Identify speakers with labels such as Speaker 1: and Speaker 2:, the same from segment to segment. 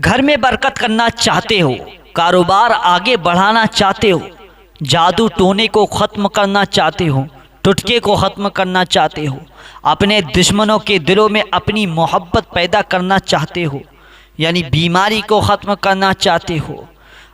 Speaker 1: घर में बरकत करना चाहते हो, कारोबार आगे बढ़ाना चाहते हो, जादू टोने को ख़त्म करना चाहते हो, टुटके को ख़त्म करना चाहते हो, अपने दुश्मनों के दिलों में अपनी मोहब्बत पैदा करना चाहते हो, यानी बीमारी को ख़त्म करना चाहते हो,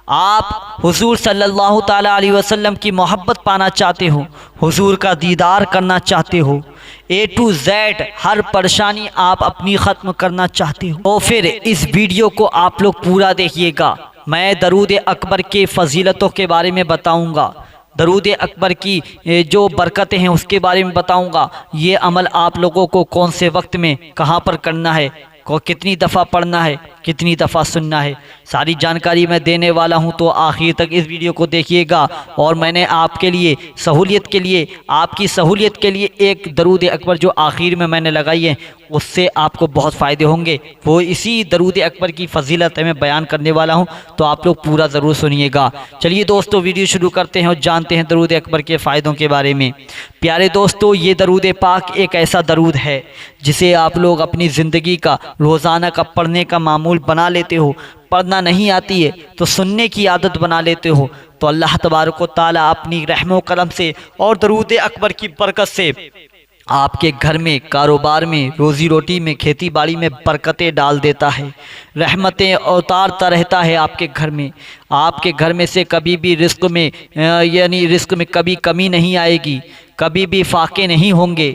Speaker 1: आप हुजूर सल्लल्लाहु ताला अलैहि वसल्लम की मोहब्बत पाना चाहते हो, हुजूर का दीदार करना चाहते हो, A to Z हर परेशानी आप अपनी ख़त्म करना चाहते हो, तो फिर इस वीडियो को आप लोग पूरा देखिएगा। मैं दरूद अकबर के फ़जीलतों के बारे में बताऊंगा, दरूद अकबर की जो बरकतें हैं उसके बारे में बताऊंगा। ये अमल आप लोगों को कौन से वक्त में कहाँ पर करना है, को कितनी दफ़ा पढ़ना है, कितनी दफ़ा सुनना है, सारी जानकारी मैं देने वाला हूं, तो आखिर तक इस वीडियो को देखिएगा। और मैंने आपके लिए सहूलियत के लिए, आपकी सहूलियत के लिए एक दरूद अकबर जो आखिर में मैंने लगाई है, उससे आपको बहुत फ़ायदे होंगे। वो इसी दरूद अकबर की फ़जीलत मैं बयान करने वाला हूं, तो आप लोग पूरा ज़रूर सुनिएगा। चलिए दोस्तों, वीडियो शुरू करते हैं और जानते हैं दरूद अकबर के फ़ायदों के बारे में। प्यारे दोस्तों, ये दरूद पाक एक ऐसा दरूद है जिसे आप लोग अपनी ज़िंदगी का रोज़ाना का पढ़ने का मामूल बना लेते हो। पढ़ना नहीं आती है तो सुनने की आदत बना लेते हो, तो अल्लाह तबारक व तआला अपनी रहमो करम से और दरूद अकबर की बरकत से आपके घर में, कारोबार में, रोज़ी रोटी में, खेती बाड़ी में बरकतें डाल देता है, रहमतें उतारता रहता है आपके घर में। आपके घर में से कभी भी रिस्क में यानी रिस्क में कभी कमी नहीं आएगी, कभी भी फाके नहीं होंगे।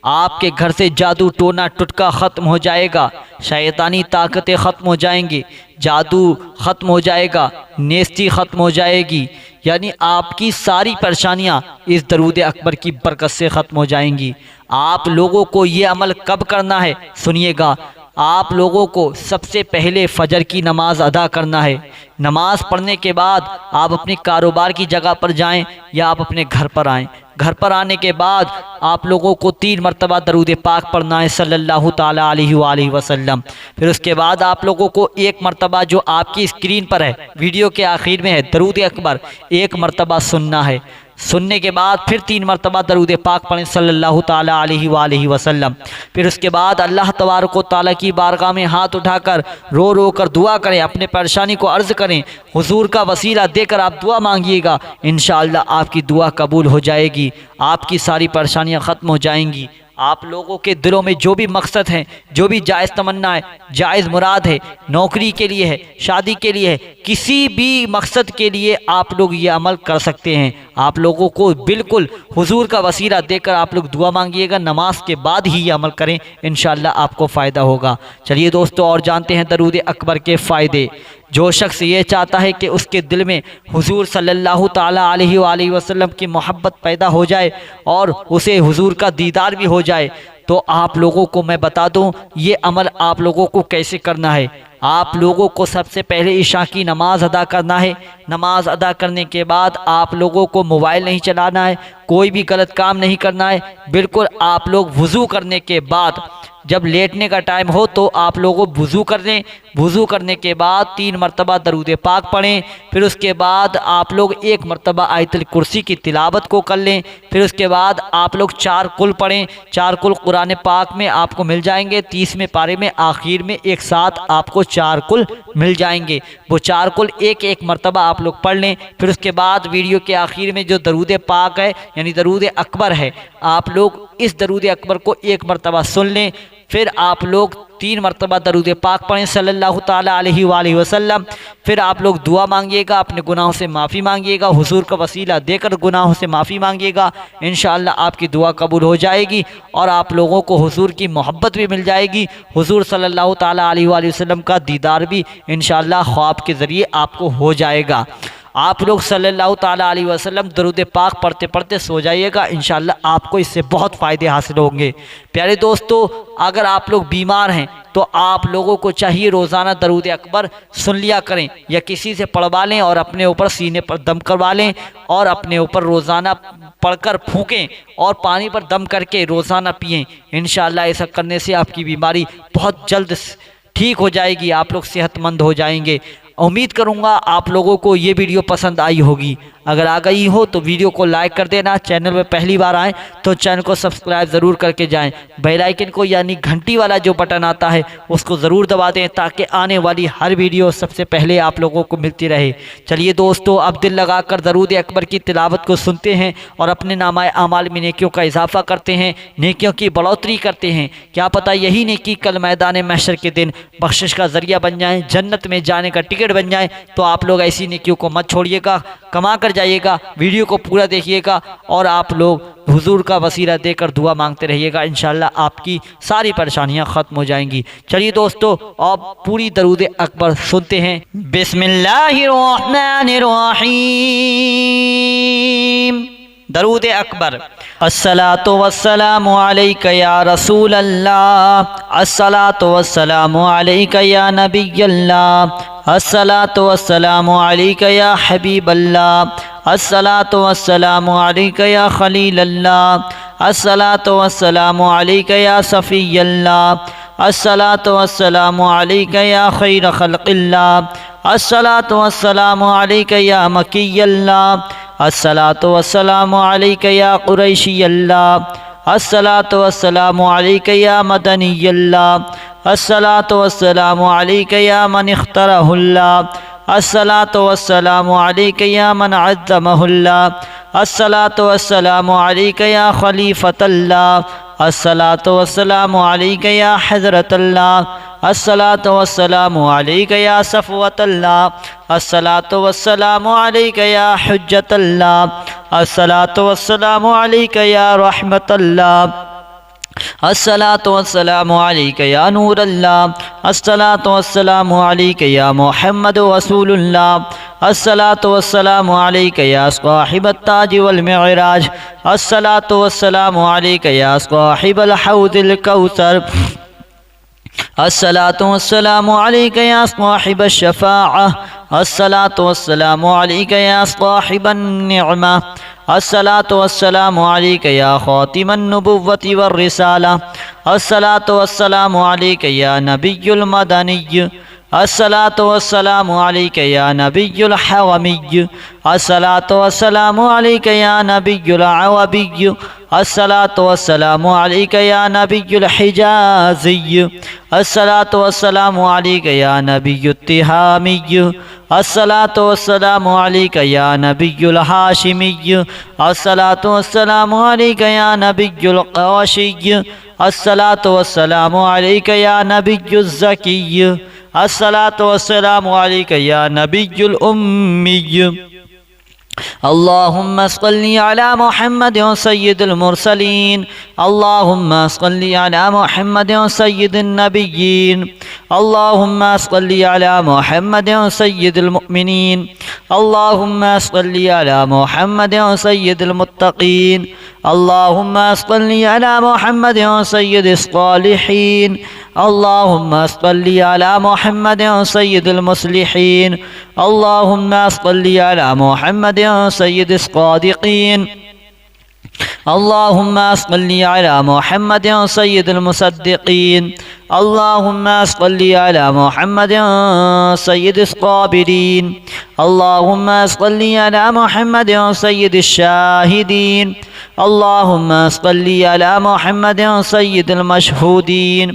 Speaker 1: आपके घर से जादू टोना टुटका ख़त्म हो जाएगा, शैतानी ताकतें ख़त्म हो जाएंगी, जादू ख़त्म हो जाएगा, नेस्ती ख़त्म हो जाएगी, यानी आपकी सारी परेशानियां इस दरूद अकबर की बरकत से ख़त्म हो जाएंगी। आप लोगों को ये अमल कब करना है सुनिएगा। आप लोगों को सबसे पहले फजर की नमाज अदा करना है। नमाज पढ़ने के बाद आप अपने कारोबार की जगह पर जाएं या आप अपने घर पर आएं। घर पर आने के बाद आप लोगों को 3 मरतबा दरूद पाक पढ़ना है सल्लल्लाहु ताला अलैहि वसल्लम। फिर उसके बाद आप लोगों को 1 मरतबा जो आपकी स्क्रीन पर है, वीडियो के आखिर में है, दरूद अकबर 1 मरतबा सुनना है। सुनने के बाद फिर 3 मरतबा दरूद पाक पढ़ें सल्लल्लाहु ताला अलैहि वसल्लम। फिर उसके बाद अल्लाह तबारक व तआला की बारगाह में हाथ उठाकर रो रो कर दुआ करें, अपने परेशानी को अर्ज़ करें, हुजूर का वसीला देकर आप दुआ मांगिएगा। इंशाअल्लाह आपकी दुआ कबूल हो जाएगी, आपकी सारी परेशानियां ख़त्म हो जाएंगी। आप लोगों के दिलों में जो भी मकसद हैं, जो भी जायज़ तमन्ना है, जायज़ मुराद है, नौकरी के लिए है, शादी के लिए है, किसी भी मकसद के लिए आप लोग ये अमल कर सकते हैं। आप लोगों को बिल्कुल हुजूर का वसीला देकर आप लोग दुआ मांगिएगा, नमाज के बाद ही ये अमल करें, इंशाअल्लाह आपको फ़ायदा होगा। चलिए दोस्तों, और जानते हैं दरूद अकबर के फ़ायदे। जो शख्स ये चाहता है कि उसके दिल में हुजूर सल्लल्लाहु ताला अलैहि वसल्लम की मोहब्बत पैदा हो जाए और उसे हुजूर का दीदार भी हो जाए, तो आप लोगों को मैं बता दूं ये अमल आप लोगों को कैसे करना है। आप लोगों को सबसे पहले इशा की नमाज अदा करना है। नमाज अदा करने के बाद आप लोगों को मोबाइल नहीं चलाना है, कोई भी गलत काम नहीं करना है। बिल्कुल आप लोग वज़ू करने के बाद जब लेटने का टाइम हो तो आप लोगों वज़ू कर लें। वज़ू करने के बाद 3 मरतबा दरूद पाक पढ़ें। फिर उसके बाद आप लोग 1 मरतबा आयतुल कुर्सी की तिलावत को कर लें। फिर उसके बाद आप लोग 4 कुल पढ़ें। 4 कुल कुरान पाक में आपको मिल जाएंगे, 30वें पारे में आखिर में एक साथ आपको 4 कुल मिल जाएंगे। वो 4 कुल एक मरतबा आप लोग पढ़ लें। फिर उसके बाद वीडियो के आखिर में जो दरूद पाक है यानी दरूद अकबर है, आप लोग इस दरूद अकबर को 1 मरतबा सुन लें। फिर आप लोग 3 मरतबा दरूद पाक पढ़ें सल्लल्लाहु ताला अलैहि वसल्लम। फिर आप लोग दुआ मांगिएगा, अपने गुनाहों से माफ़ी मांगिएगा, हुजूर का वसीला देकर गुनाहों से माफ़ी मांगिएगा। इंशाअल्लाह आपकी दुआ कबूल हो जाएगी और आप लोगों को हुजूर की मोहब्बत भी मिल जाएगी। हुजूर सल्लल्लाहु ताला अलैहि वसल्लम का दीदार भी इंशाअल्लाह ख्वाब के ज़रिए आपको हो जाएगा। आप लोग सल्लल्लाहु ताला अलैहि वसल्लम दरूद पाक पढ़ते पढ़ते सो जाइएगा, इंशाअल्लाह आपको इससे बहुत फ़ायदे हासिल होंगे। प्यारे दोस्तों, अगर आप लोग बीमार हैं तो आप लोगों को चाहिए रोज़ाना दरूद अकबर सुन लिया करें या किसी से पढ़वा लें और अपने ऊपर सीने पर दम करवा लें और अपने ऊपर रोज़ाना पढ़कर फूकें और पानी पर दम करके रोज़ाना पिएं। इंशाअल्लाह ऐसा करने से आपकी बीमारी बहुत जल्द ठीक हो जाएगी, आप लोग सेहतमंद हो जाएंगे। उम्मीद करूंगा आप लोगों को ये वीडियो पसंद आई होगी। अगर आ गई हो तो वीडियो को लाइक कर देना, चैनल में पहली बार आए तो चैनल को सब्सक्राइब ज़रूर करके जाएं, बेल आइकन को यानी घंटी वाला जो बटन आता है उसको ज़रूर दबा दें ताकि आने वाली हर वीडियो सबसे पहले आप लोगों को मिलती रहे। चलिए दोस्तों, अब दिल लगाकर दरूद अकबर की तिलावत को सुनते हैं और अपने नामाए आमाल में नेकियों का इजाफा करते हैं, नेकियों की बढ़ोतरी करते हैं। क्या पता यही नेकी कल मैदान महशर के दिन बख्शिश का ज़रिया बन जाए, जन्नत में जाने का टिकट बन जाए। तो आप लोग ऐसी नेकियों को मत छोड़िएगा, कमा कर जाइएगा, वीडियो को पूरा देखिएगा और आप लोग हुजूर का वसीला देकर दुआ मांगते रहिएगा। इंशाअल्लाह आपकी सारी परेशानियां ख़त्म हो जाएंगी। चलिए दोस्तों, अब पूरी दरूद अकबर सुनते हैं। बिस्मिल्लाहिर्रहमानिर्रहीम। दरूद अकबर। अस्सलातु वस्सलामु अलैका या रसूल अल्लाह, अस्सलातु वस्सलामु अलैका या नबी अल्लाह, अस्सलातु वस्सलामु अलैका या हबीब अल्लाह, अस्सलातु वस्सलामु अलैका या खलील अल्लाह, अस्सलातु वस्सलामु अलैका या सफ़ी अल्लाह, अस्सलातु वस्सलामु अलैका या खैर खल्क़िल्लाह, अस्सलातु वस्सलामु अलैका या मकी अल्लाह, अस्सलातु वस्सलामु अलैका या कुरैशी अल्लाह, अस्सलातु वस्सलामु अलैका या मदनी अल्लाह, अस्सलातु वस्सलामु अलैका या मन इख्तरहुल्लाह, अस्सलातु वस्सलामु अलैका या मन अज़्ज़महुल्लाह, अस्सलातु वस्सलामु अलैका या खलीफतल्लाह, अस्सलातु वस्सलामु अलैका या हज़रतल्लाह, अस्सलातु वस्सलामु अलैका या सफ़वतल्लाह, अस्सलातु वस्सलामु अलैका या हुज्जतल्लाह, अस्सलातु वस्सलामु अलैका या रहमतल्लाह, अस्सलातु वस्सलामु अलैका या नूरल्लाह, अस्सलातु वस्सलामु अलैका या मुहम्मद रसूलुल्लाह, अस्सलातु वस्सलामु अलैका या साहिबत ताज वल मिअराज, अस्सलातु वस्सलामु अलैका या साहिबल हौज़िल कौसर, अस्सलातु वस्सलामु अलैका या साहिबश शफ़ाअह, अस्सलातु वस्सलामु अलैका या साहिबन निअमा, अस्सलातु वस्सलामु अलैका या खातिमन नबुव्वति वर रिसाला, अस्सलातु वस्सलामु अलैका या नबियुल मदनी, अस्सलातु वस्सलामु अलैका या नबियुल हवमी, अस्सलातु वस्सलामु अलैका या नबियुल अवबी, अस्सलातु वस्सलामु अलैका या नबियुल हिजाज़ी, अस्सलातु वस्सलामु अलैका या नबियुत तिहामी, अस्सलातु वस्सलामु अलैका या नबियुल हाशिमी, अस्सलातु वस्सलामु अलैका या नबियुल क़वाशी, अस्सलातु वस्सलामु अलैका या नबियुज़ ज़की, अस्सलातु वस्सलामु अलैका या नबियुल उम्मी। अल्लाहुम्मा सल्लि अला मुहम्मद सय्यिदुल मुरसलीन, अल्लाहुम्मा सल्लि अला मुहम्मद सय्यिदुन नबिय्यीन, अल्लाहुम्मा सल्लि अला मुहम्मद सय्यिदुल मुमिनीन, अल्लाहुम्मा सल्लि अला मुहम्मद सय्यिदुल मुत्तक़ीन, अल्लाहुम्मा सल्लि अला मुहम्मद सय्यिदिस सालिहीन, अल्लाहुम्मा सल्लि अला मुहम्मद सय्यिदुल मुस्लिहीन, अल्लाहुम्मा सल्लि अला मुहम्मद सय्यिदिस सादिक़ीन, अल्लाहुम्मा सल्लि अला मुहम्मद सय्यिदुल मुसद्दिक़ीन, अल्लाहुम्मा सल्लि अला मुहम्मद सय्यिदिस साबिरीन, अल्लाहुम्मा सल्लि अला मुहम्मद सय्यिदिश शाहिदीन, अल्लाहुम्मा सल्लि अला मुहम्मद सय्यिदिल मशहूदीन,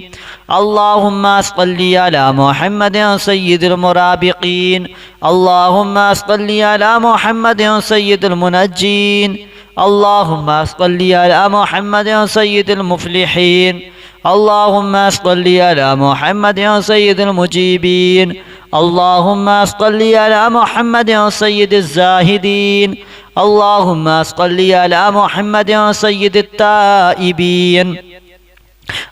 Speaker 1: अल्लाहुम्मा सल्लि अला मुहम्मद सय्यिदिल मुराबिकीन, अल्लाहुम्मा सल्लि अला मुहम्मद सय्यिदिल मुनज्जीन, अल्लाहुम्मा सल्लि अला मुहम्मद सय्यिदिल मुफ़्लिहीन, अल्लाहुम्मा सल्लि अला मुहम्मद सय्यिदिल मुजीबीन, अल्लाहुम्मा सल्लि अला मुहम्मद सय्यिदिज़ ज़ाहिदीन, अल्लाहुम्मा सल्लि अला मुहम्मद सय्यिदित ताइबीन,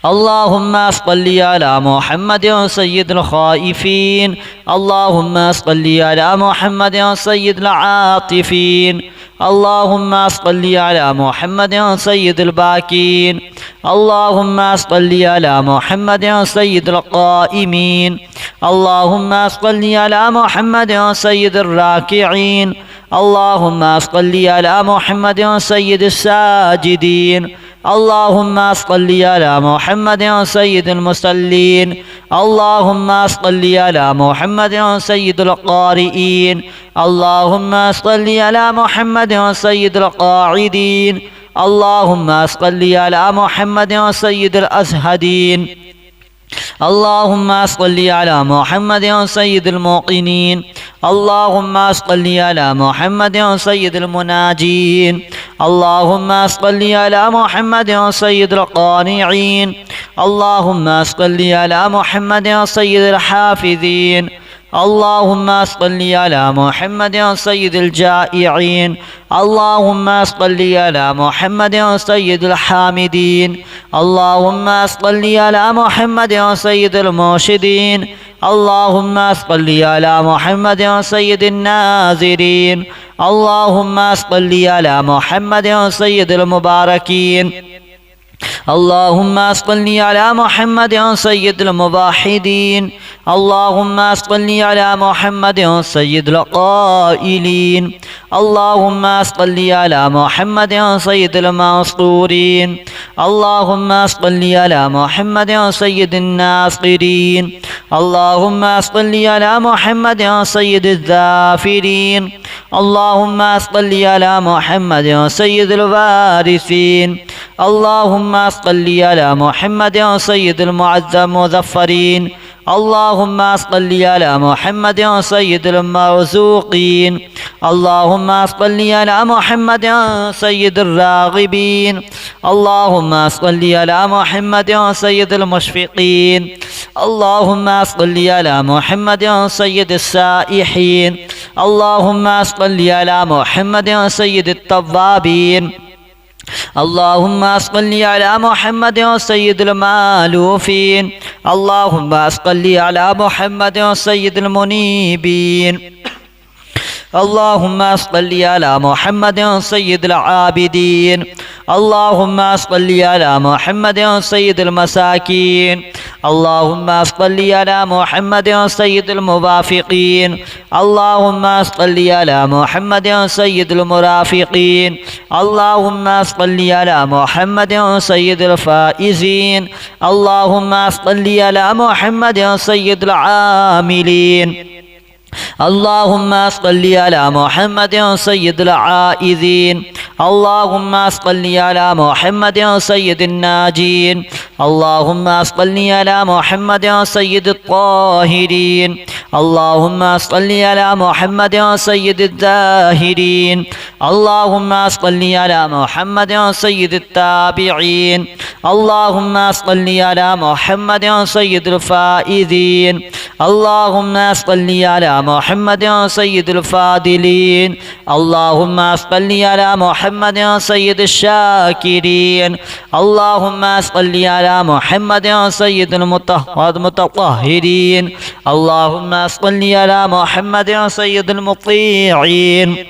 Speaker 1: अल्लाहुम्मा सल्लि अला मुहम्मद सय्यिदिल खाइफीन, अल्लाहुम्मा सल्लि अला मुहम्मद सय्यिदिल आतिफीन, अल्लाहुम्मा सल्लि अला मुहम्मद सय्यिदिल बाकीन, अल्लाहुम्मा सल्लि अला मुहम्मद सय्यिदिल क़ाइमीन, अल्लाहुम्मा सल्लि अला मुहम्मद सय्यिदिर राकिईन, अल्लाहुम्मा सल्लि अला मुहम्मद सय्यिदिस साजिदीन, اللهم صل على محمد سيد المصلين اللهم صل على محمد سيد القارئين اللهم صل على محمد سيد القاعدين اللهم صل على محمد سيد الأزهدين اللهم صل على محمد سيد الموقنين اللهم صل على محمد سيد المناجين اللهم صل على محمد سيد القانعين اللهم صل على محمد سيد الحافظين اللهم صل على محمد سيد الجائعين اللهم صل على محمد سيد الحامدين اللهم صل على محمد سيد المرشدين اللهم صل على محمد سيد الناظرين اللهم صل على محمد سيد المباركين اللهم صل على محمد سيد الموحدين اللهم صل على محمد سيد القائلين اللهم صل على محمد سيد المنصورين اللهم صل على محمد سيد الناصرين اللهم صل على محمد سيد الذافرين اللهم صل على محمد سيد الوارثين اللهم صل على محمد سيد المعظم مظفرين اللهم صل على محمد سيد المرزوقين اللهم صل على محمد سيد الراغبين اللهم صل على محمد سيد المشفقين اللهم صل على محمد سيد السائحين اللهم صل على محمد سيد التوابين اللهم صل على محمد سيد المالوفين اللهم صل على محمد سيد المنيبين اللهم صل على محمد سيد العابدين اللهم صل على محمد سيد المساكين اللهم صل على محمد سيد الموافقين اللهم صل على محمد سيد المرافقين اللهم صل على محمد سيد الفائزين اللهم صل على محمد سيد العاملين اللهم صل على محمد سيد العائذين اللهم صل على محمد سيد الناجين اللهم صل على محمد سيد الطاهرين اللهم صل على محمد سيد الزاهرين اللهم صل على محمد سيد التابعين اللهم صل على محمد سيد الفائزين اللهم صل على محمد سيد الفاضلين اللهم صل على محمد سيد الشاكرين اللهم صل على محمد سيد المتطهرين اللهم صل على محمد سيد المطيعين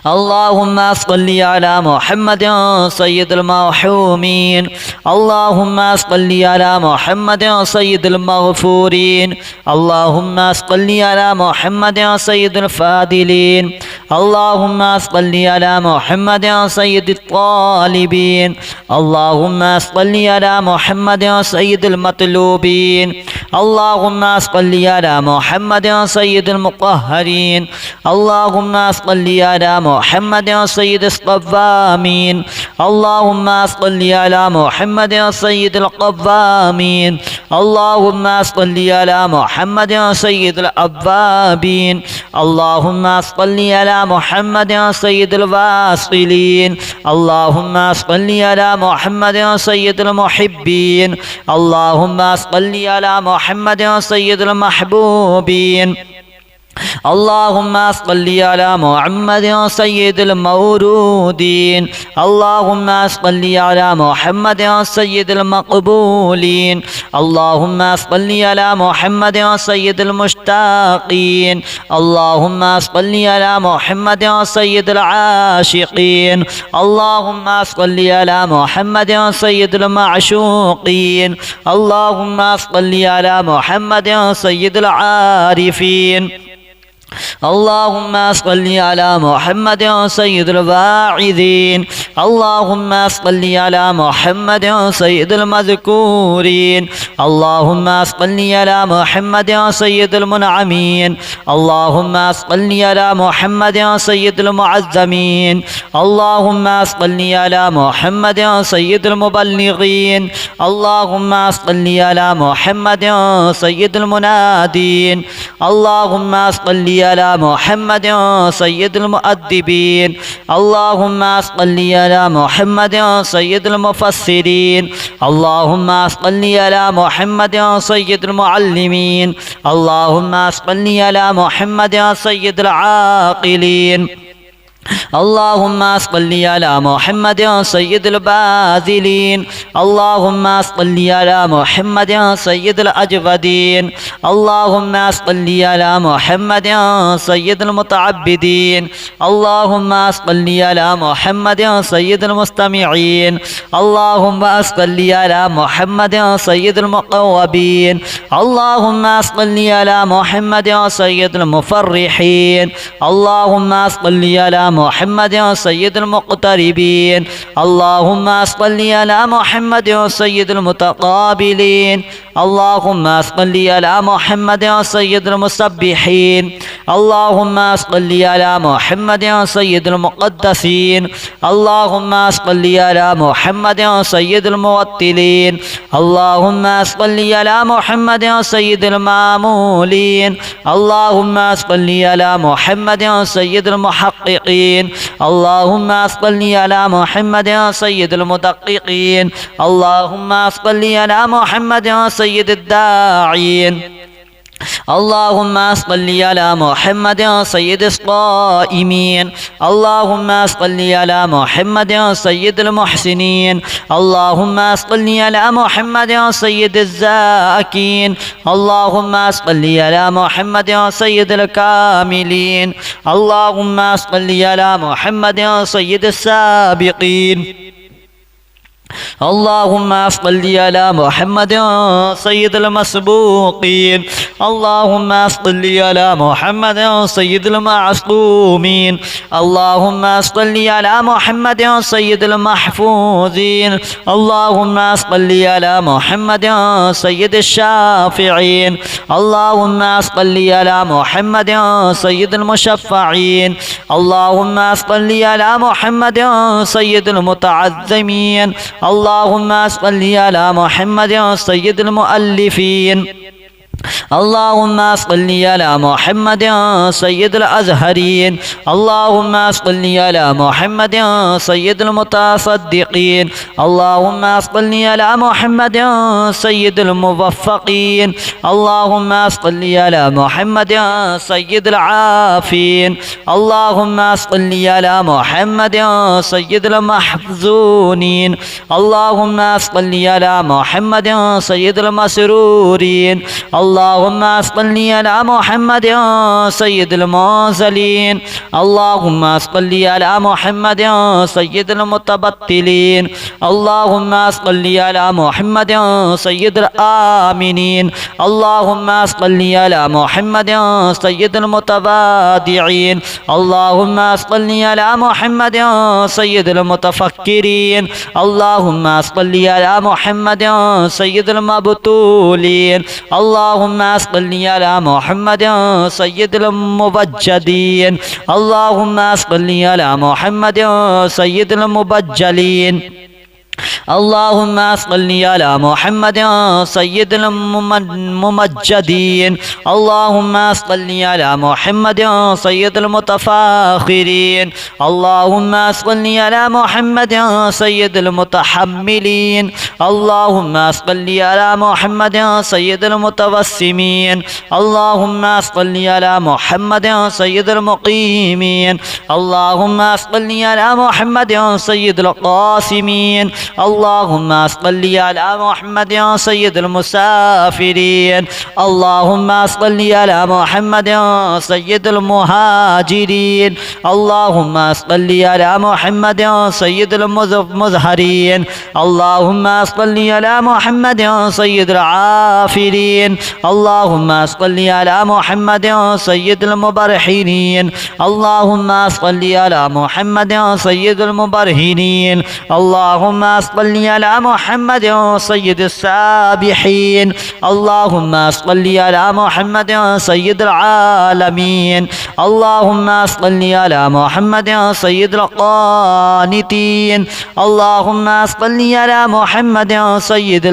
Speaker 1: اللهم صل على محمد سيد المرحومين اللهم صل على محمد سيد المغفورين اللهم صل على محمد سيد الفاضلين اللهم صل على محمد سيد الطالبين اللهم صل على محمد سيد المطلوبين اللهم صل على محمد سيد المطهرين اللهم صل على محمد سيد الصوامين اللهم صل على محمد سيد القوامين اللهم صل على محمد سيد الأوابين اللهم صل على محمد سيد الواصلين اللهم صل على محمد سيد المحبين اللهم صل على محمد سيد المحبوبين اللهم صل على محمد سيد المورودين اللهم صل على محمد سيد المقبولين اللهم صل على محمد سيد المشتاقين اللهم صل على محمد سيد العاشقين اللهم صل على محمد سيد المعشوقين اللهم صل على محمد سيد العارفين اللهم صل على محمد سيد الواعظين اللهم صل على محمد سيد المذكورين اللهم صل على محمد سيد المنعمين اللهم صل على محمد سيد المعظمين اللهم صل على محمد سيد المبلغين اللهم صل على محمد سيد المنادين اللهم صل على محمد سيد المؤدبين اللهم صل على محمد سيد المفسرين اللهم صل على محمد سيد المعلمين اللهم صل على محمد سيد العاقلين اللهم صل على محمد سيد الباذلين اللهم صل على محمد سيد الأجودين اللهم صل على محمد سيد المتعبدين اللهم صل على محمد سيد المستمعين اللهم صل على محمد سيد المقوبين اللهم صل على محمد سيد المفرحين اللهم صل على محمد سيد المقتربين اللهم صل على محمد سيد المتقابلين اللهم صل على محمد سيد المسبحين اللهم صل على محمد سيد المقدسين اللهم صل على محمد سيد الموتلين اللهم صل على محمد سيد المامولين اللهم صل على محمد سيد المحققين اللهم صل على محمد سيد المدققين اللهم صل على محمد سيد الداعين اللهم صل على محمد سيد الصائمين اللهم صل على محمد سيد المحسنين اللهم صل على محمد سيد الزاكين اللهم صل على محمد سيد الكاملين اللهم صل على محمد سيد السابقين اللهم صل على محمد سيد المسبوقين اللهم صل على محمد سيد المعصومين اللهم صل على محمد سيد المحفوظين اللهم صل على محمد سيد الشافعين اللهم صل على محمد سيد المشفعين اللهم صل على محمد سيد المتعظمين اللهم صل على محمد سيد المؤلفين اللهم صل على محمد سيد الأزهرين اللهم صل على محمد سيد المتصدقين اللهم صل على محمد سيد الموفقين اللهم صل على محمد سيد العافين اللهم صل على محمد سيد المحزونين اللهم صل على محمد سيد المسرورين اللهم صل على محمد سيد المرسلين اللهم صل على محمد سيد المتبتلين اللهم صل على محمد سيد الآمنين اللهم صل على محمد سيد المتواضعين اللهم صل على محمد سيد المتفكرين اللهم صل على محمد سيد المبتولين اللهم صل على محمد سيد المبجلين اللهم صل على محمد سيد المبجلين اللهم صل على محمد سيد الممجدين اللهم صل على محمد سيد المتفاخرين اللهم صل على محمد سيد المتحملين اللهم صل على محمد سيد المتوسمين اللهم صل على محمد سيد المقيمين اللهم صل على محمد سيد القاسمين اللهم صل على محمد سيد المسافرين اللهم صل على محمد سيد المهاجرين اللهم صل على محمد سيد المظهرين اللهم صل على محمد سيد العافرين اللهم صل على محمد سيد المبرحين اللهم صل على محمد سيد المبرهنين اللهم صل على محمد سيد السابحين اللهم صل على محمد سيد العالمين اللهم صل على محمد سيد القانتين اللهم صل على محمد سيد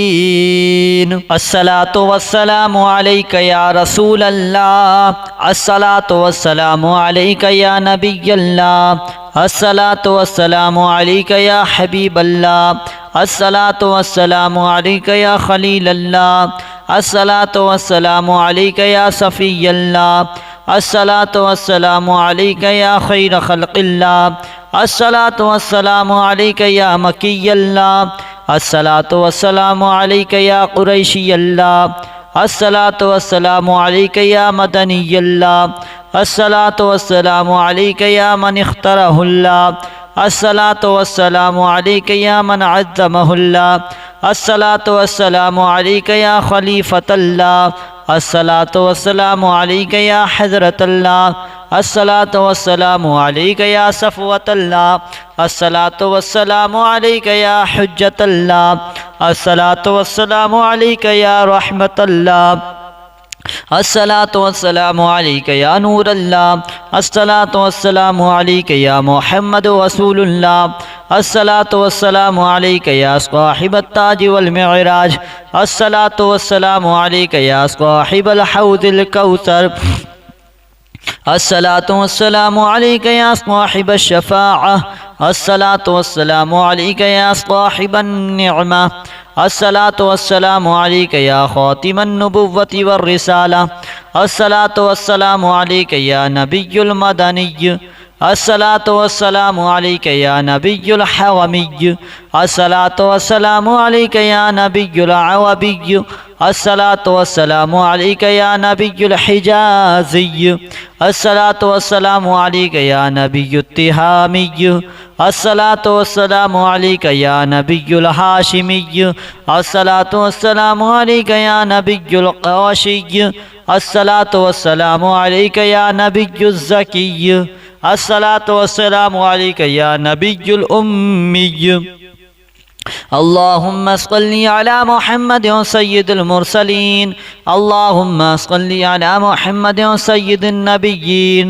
Speaker 1: الموفقين الصلاة والسلام عليك يا رسول الله الصلاة والسلام عليك يا نبي الله الصلاة والسلام عليك يا حبيب الله الصلاة والسلام عليك يا خليل الله الصلاة والسلام عليك يا صفي الله الصلاة والسلام عليك يا خير خلق الله الصلاة والسلام عليك يا مكي الله الصلاة والسلام عليك يا قريشي الله الصلاة والسلام عليك يا مدني الله الصلاة والسلام عليك يا من اختاره الله الصلاة والسلام عليك يا من عظمه الله الصلاة والسلام عليك يا خليفة الله الصلاة والسلام عليك يا حضرة الله الصلاة والسلام عليك يا صفوة الله الصلاة والسلام عليك يا حجة الله الصلاة والسلام عليك يا رحمة الله الصلاة والسلام عليك يا نور الله الصلاة والسلام عليك يا محمد رسول الله الصلاة والسلام عليك يا صاحب التاج والمعراج الصلاة والسلام عليك يا صاحب الحوض الكوثر الصلاة والسلام عليك يا صاحب الشفاعة الصلاة والسلام عليك يا صاحب النعمة الصلاة والسلام عليك يا خاتم النبوة والرسالة الصلاة والسلام عليك يا نبي المدني الصلاة والسلام عليك يا نبي الحومي الصلاة والسلام عليك يا نبي العوبي الصلاة والسلام عليك يا نبي الحجازي الصلاة والسلام عليك يا نبي التهامي الصلاة والسلام عليك يا نبي الهاشمي الصلاة والسلام عليك يا نبي القاشي الصلاة والسلام عليك يا نبي الزكي الصلاة والسلام عليك يا نبي الأمي اللهم صل على محمد سيد المرسلين اللهم صل على محمد سيد النبيين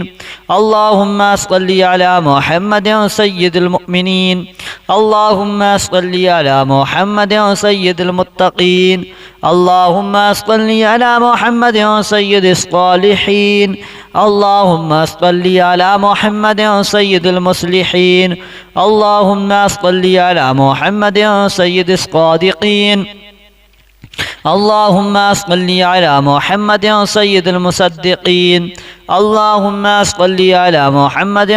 Speaker 1: اللهم صل على محمد سيد المؤمنين اللهم صل على محمد سيد المتقين اللهم صل على محمد سيد الصالحين اللهم صل على محمد سيد المصلحين اللهم صل على محمد سيد الصادقين اللهم صل على محمد سيد المصدقين اللهم صل على محمد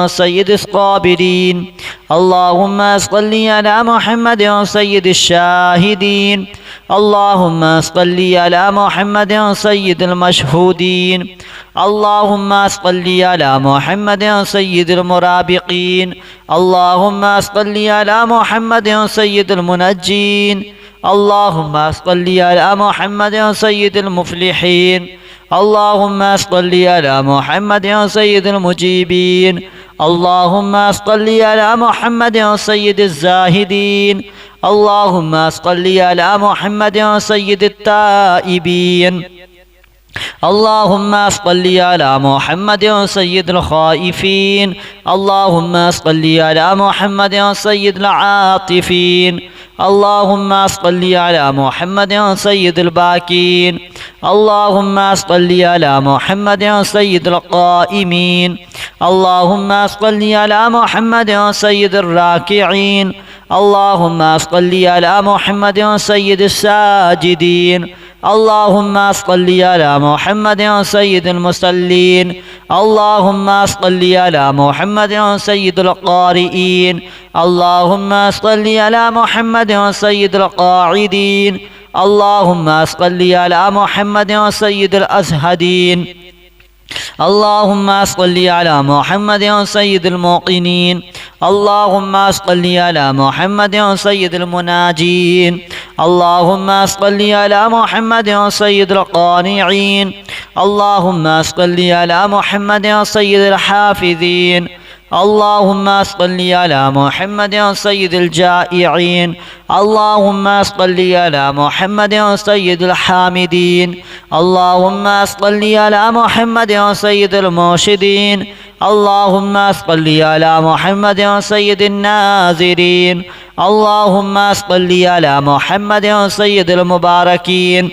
Speaker 1: سيد الصابرين اللهم صل على محمد سيد الشاهدين اللهم صل على محمد سيد المشهودين اللهم صل على محمد سيد المرابقين اللهم صل على محمد سيد المنجين اللهم صل على محمد سيد المفلحين اللهم صل على محمد سيد المجيبين اللهم صل على محمد سيد الزاهدين اللهم صل على محمد سيد التائبين اللهم صل على محمد سيد الخائفين اللهم صل على محمد سيد العاطفين اللهم صل على محمد سيد الباكين اللهم صل على محمد سيد القائمين اللهم صل على محمد سيد الراكعين اللهم صل على محمد سيد الساجدين اللهم صل على محمد سيد المصلين اللهم صل على محمد سيد القارئين اللهم صل على محمد سيد القاعدين اللهم صل على محمد سيد الأزهدين اللهم صل على محمد سيد الموقنين اللهم صل على محمد سيد المناجين اللهم صل على محمد سيد القانعين اللهم صل على محمد سيد الحافظين اللهم صل على محمد سيد الجائعين اللهم صل على محمد سيد الحامدين اللهم صل على محمد سيد المرشدين اللهم صل على محمد سيد الناظرين اللهم صل على محمد سيد المباركين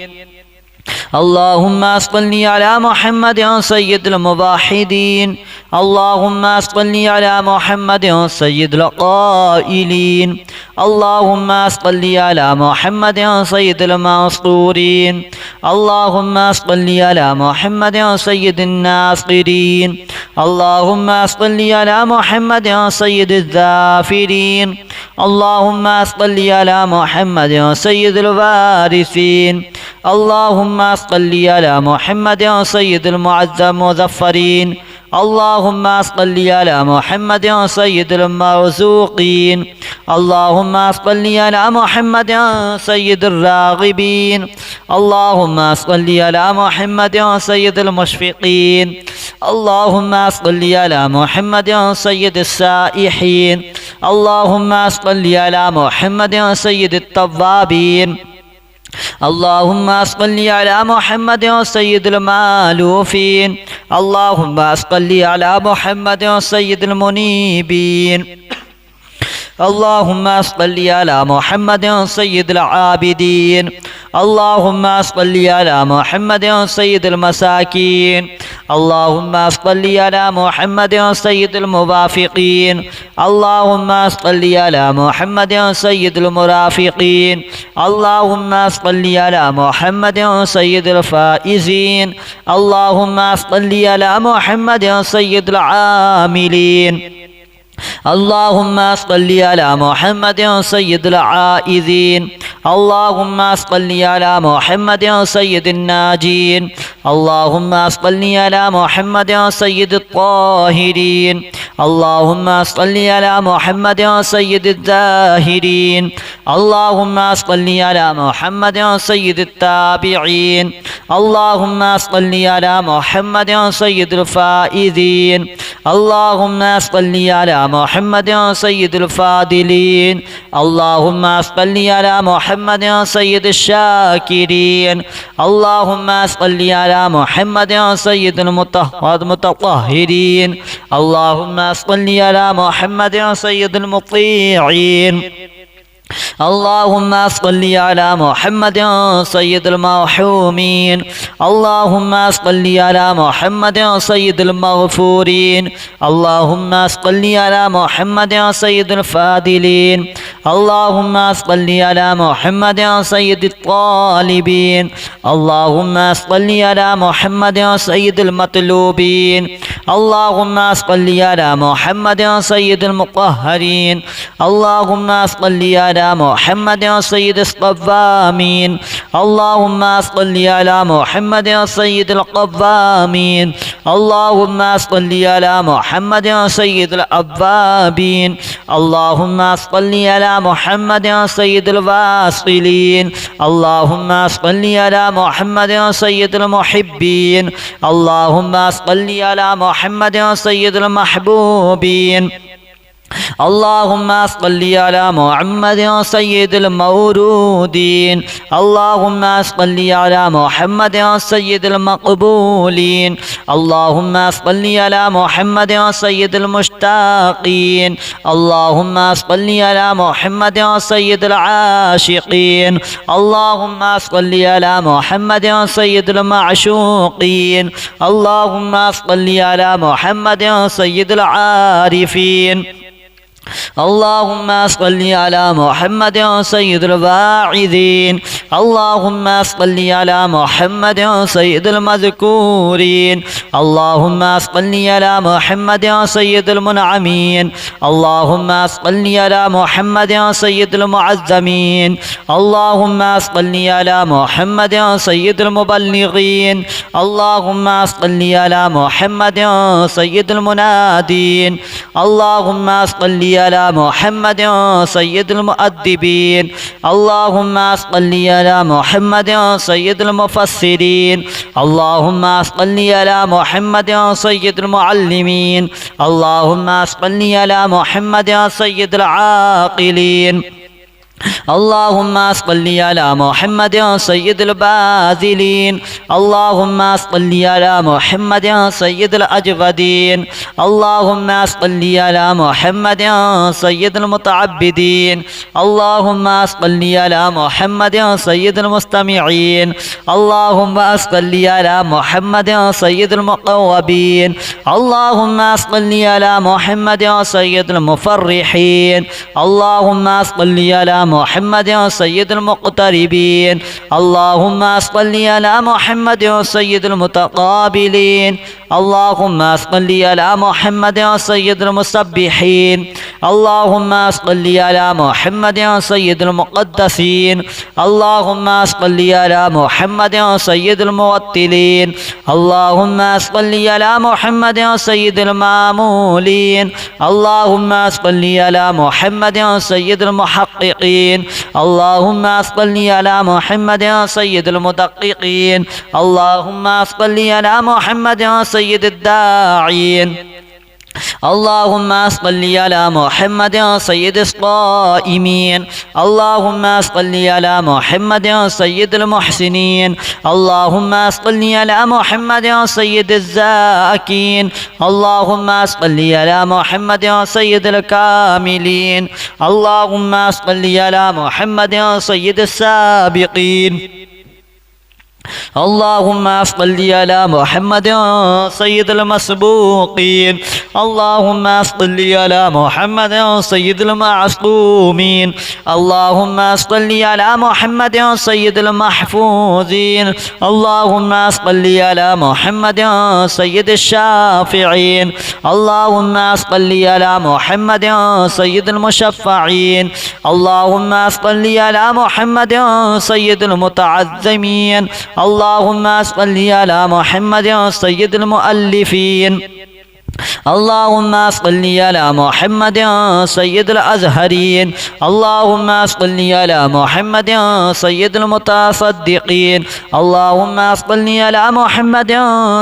Speaker 1: اللهم صل على محمد سيد الموحدين اللهم صل على محمد سيد القائلين اللهم صل على محمد سيد المنصورين اللهم صل على محمد سيد الناصرين اللهم صل على محمد سيد الذافرين اللهم صل على محمد سيد الوارثين اللهم صل على محمد سيد المعظم مظفرين اللهم صل على محمد سيد المرزوقين اللهم صل على محمد سيد الراغبين اللهم صل على محمد سيد المشفقين اللهم صل على محمد سيد السائحين اللهم صل على محمد سيد التوابين اللهم صل على محمد سيد المالوفين اللهم صل على محمد سيد المنيبين اللهم صل على محمد سيد العابدين اللهم صل على محمد سيد المساكين اللهم صل على محمد سيد الموافقين اللهم صل على محمد سيد المرافقين اللهم صل على محمد سيد الفائزين اللهم صل على محمد سيد العاملين اللهم صل على محمد سيد العائذين اللهم صل على محمد سيد الناجين اللهم صل على محمد سيد الطاهرين اللهم صل على محمد سيد الزاهرين اللهم صل على محمد سيد التابعين اللهم صل على محمد سيد الفائزين اللهم صل على محمد سيد الفاضلين اللهم صل على محمد سيد الشاكرين اللهم صل على محمد سيد المتطهرين اللهم صل على محمد سيد المطيعين اللهم صل على محمد سيد المرحومين اللهم صل على محمد سيد المغفورين اللهم صل على محمد سيد الفاضلين اللهم صل على محمد سيد الطالبين اللهم صل على محمد سيد المطلوبين اللهم صل على محمد سيد المطهرين اللهم صل على محمد سيد الصوامين اللهم صل على محمد سيد القوامين اللهم صل على محمد سيد الأوابين اللهم صل على محمد سيد الواصلين اللهم صل على محمد سيد المحبين اللهم صل على محمد سيد المحبوبين اللهم صل على محمد سيد المورودين اللهم صل على محمد سيد المقبولين اللهم صل على محمد سيد المشتاقين اللهم صل على محمد سيد العاشقين اللهم صل على محمد سيد المعشوقين اللهم صل على محمد سيد العارفين اللهم صل على محمد سيد الواعظين اللهم صل على محمد سيد المذكورين اللهم صل على محمد سيد المنعمين اللهم صل على محمد سيد المعظمين اللهم صل على محمد سيد المبلغين اللهم صل على محمد سيد المنادين اللهم صل على محمد سيد المؤدبين اللهم صل على محمد سيد المفسرين اللهم صل على محمد سيد المعلمين اللهم صل على محمد سيد العاقلين اللهم صل على محمد سيد الباذلين اللهم صل على محمد سيد الأجودين اللهم صل على محمد سيد المتعبدين اللهم صل على محمد سيد المستمعين اللهم صل على محمد سيد المقوبين اللهم صل على محمد سيد المفرحين اللهم صل على محمد سيد المقتربين اللهم صل على محمد سيد المتقابلين اللهم صل على محمد سيد المسبحين اللهم صل على محمد سيد المقدسين اللهم صل على محمد سيد الموتلين اللهم صل على محمد سيد المامولين اللهم صل على محمد سيد المحققين اللهم صل على محمد سيد المدققين اللهم صل على محمد سيد الداعين اللهم صل على محمد سيد الصائمين اللهم صل على محمد سيد المحسنين اللهم صل على محمد سيد الزاكين اللهم صل على محمد سيد الكاملين اللهم صل على محمد سيد السابقين اللهم صل على محمد سيد المسبوقين اللهم صل على محمد سيد المعصومين اللهم صل على محمد سيد المحفوظين اللهم صل على محمد سيد الشافعين اللهم صل على محمد سيد المشفعين اللهم صل على محمد سيد المتعظمين اللهم صل على محمد سيد المؤلفين اللهم صل على محمد سيد الأزهرين اللهم صل على محمد سيد المتصدقين اللهم صل على محمد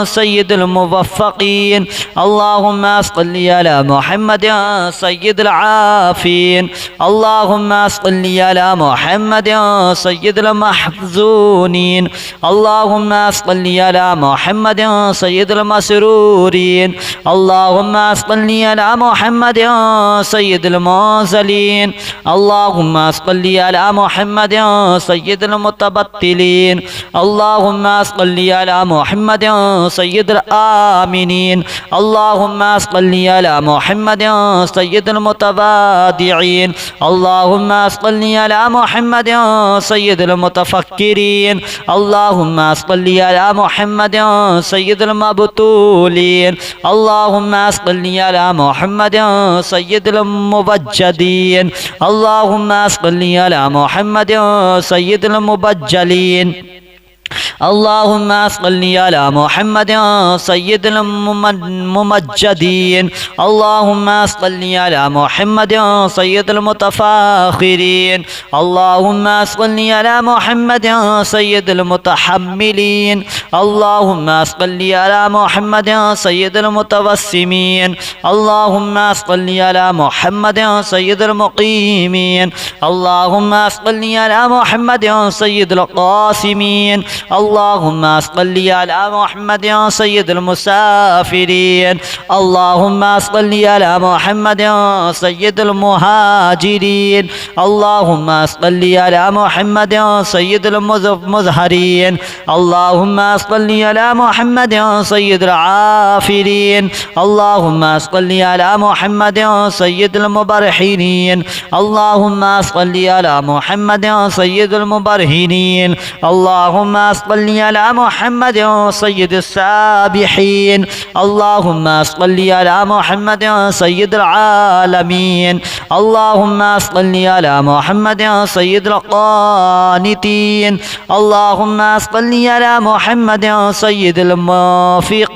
Speaker 1: سيد الموفقين اللهم صل على محمد سيد العافين اللهم صل على محمد سيد المحزونين اللهم صل على محمد سيد المسرورين اللهم صل على محمد سيد المرسلين اللهم صل على محمد سيد المتبتلين اللهم صل على محمد سيد الآمنين اللهم صل على محمد سيد المتواضعين اللهم صل على محمد سيد المتفكرين اللهم صل على محمد سيد المبتولين اللهم صل على محمد سيد المبجلين اللهم صل على محمد سيد المبجلين اللهم صل على محمد سيد الممجدين اللهم صل على محمد سيد المتفاخرين اللهم صل على محمد سيد المتحملين اللهم صل على محمد سيد المتوسمين اللهم صل على محمد سيد المقيمين اللهم صل على محمد سيد القاسمين اللهم صل على محمد سيد المسافرين اللهم صل على محمد سيد المهاجرين اللهم صل على محمد سيد المظهرين اللهم صل على محمد سيد العافرين اللهم صل على محمد سيد المبرحين اللهم صل على محمد سيد المبرهنين اللهم صل على محمد سيد السابحين اللهم صل على محمد سيد العالمين اللهم صل على محمد سيد القانتين اللهم صل على محمد سيد الموفقين.